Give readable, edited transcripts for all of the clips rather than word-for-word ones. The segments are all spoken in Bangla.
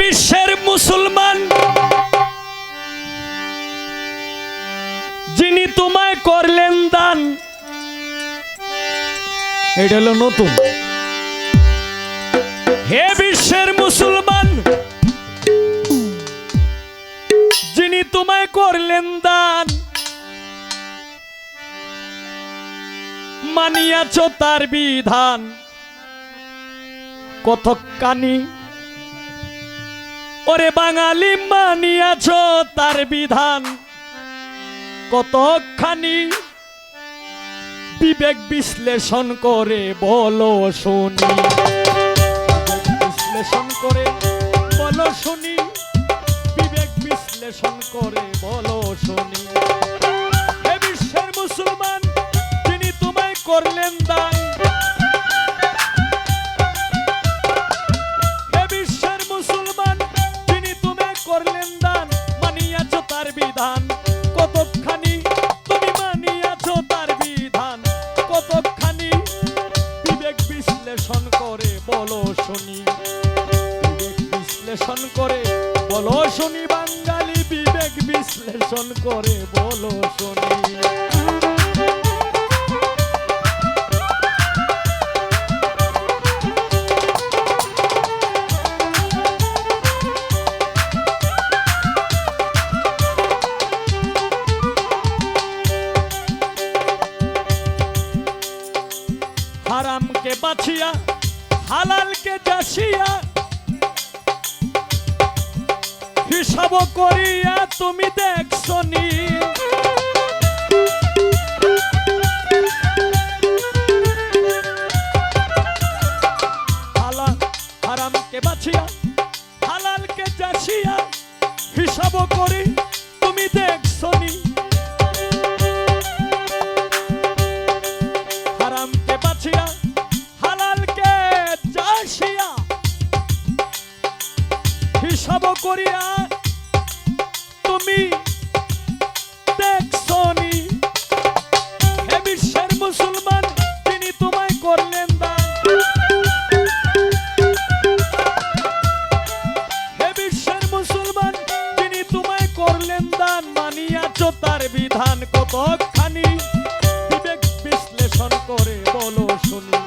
বিশ্বের মুসলমান যিনি তোমায় করলেন দান, এটা হলো নতুন। হে বিশ্বের মুসলমান যিনি তোমায় করলেন দান, মানিয়াছ তার বিধান কতখানি, ওরে বাঙালি মানিয়াছ তার বিধান কতখানি, বিবেক বিশ্লেষণ করে বলো শুনি, বিশ্লেষণ করে বলো শুনি, বিবেক বিশ্লেষণ করে বলো শুনি। হে বিশ্বের মুসলমান যিনি তোমায় করলেন দান, হে বিশ্বের মুসলমান যিনি তোমায় করলেন দান, মানিয়াছ তার বিধান কতখানি, তুমি মানিয়াছ তার বিধান কতখানি, বিবেক বিশ্লেষণ করে বলো শুনি, বিবেক বিশ্লেষণ করে বলো শুনি, বাঙালি বিবেক বিশ্লেষণ করে বলো শুনি। হারামকে বাছিয়া হালালকে যাসিয়া, হিসাব করিয়া তুমি দেখছনি, হারামকে বাছিয়া হালালকে যাসিয়া, হিসাব করি তুমি দেখছনি, হারামকে বাছিয়া হালালকে যাসিয়া, হিসাব করিয়া তুমি দেখছনি। হে বিশ্বের মুসলমান তিনি তোমায় করলেন দান, হে বিশ্বের মুসলমান তিনি তোমায় করলেন দান, মানিয়াছ তার বিধান কতখানি, বিবেক বিশ্লেষণ করে বলো শুনি,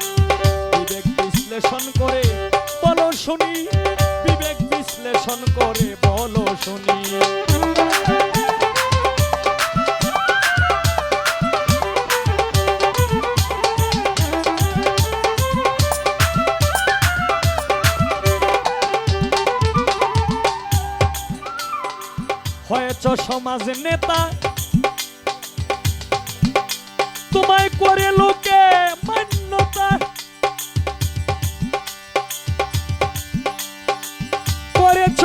বিবেক বিশ্লেষণ করে বলো শুনি, বিবেক বিশ্লেষণ করে বলো শুনি। হয়েছ সমাজ নেতা তোমায় করে লোকে মান্যতা, করেছ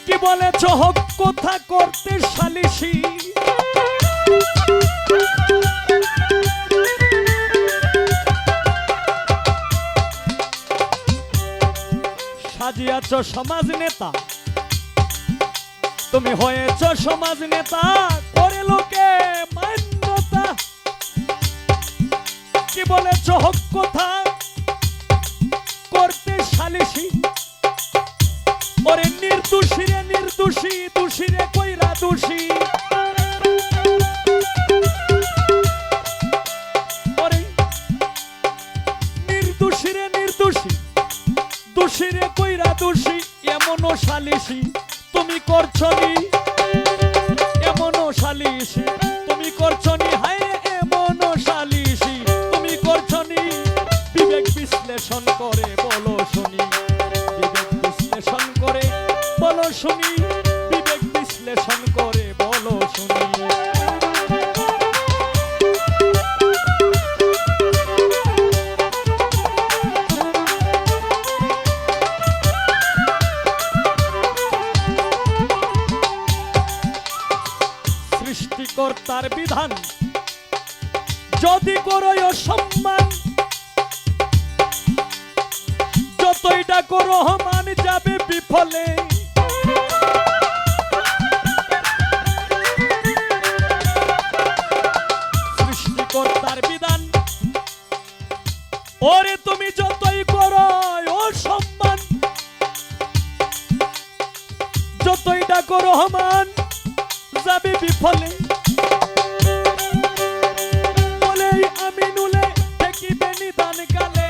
কি বলেছ হক কথা করতে সালিসি, সাজিয়াছ সমাজ নেতা, তুমি হয়েছ সমাজ নেতা করে লোকে মান্যতা, কি বলেছ হক কথা করতে সালিসি, ওরে নির্দোষী রে নির্দোষী, দোষী রে কইরা দোষী, ওরে নির্দোষী রে নির্দোষী, দোষী রে কইরা দোষী, এমনও সালিসি তুমি করছনি, এমনও সালিসি তুমি করছনি, হায় এমনও সালিসি তুমি করছনি, বিবেক বিশ্লেষণ করে বলো শুনি, বিবেক বিশ্লেষণ করে বলো শুনি, বিবেক বিশ্লেষণ করে বলো শুনি। সৃষ্টিকর্তার বিধান যদি করো অসম্মান, যতই ডাকো রহমান যাবে বিফলে, সৃষ্টিকর্তার বিধান ওরে তুমি যতই করো অসম্মান, যতই ডাকো রহমান যাবে বিফলে বলে এই আমিনুলে ঠেকিবে নিদান কালে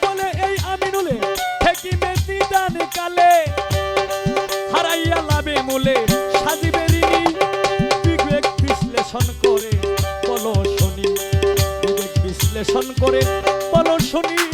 বলে এই আমিনুলে ঠেকিবে নিদান কালে হারাইয়া লাভে মূলে সাজিবে ঋণী বিবেক বিশ্লেষণ করে বলো শুনি বিবেক বিশ্লেষণ করে বলো শুনি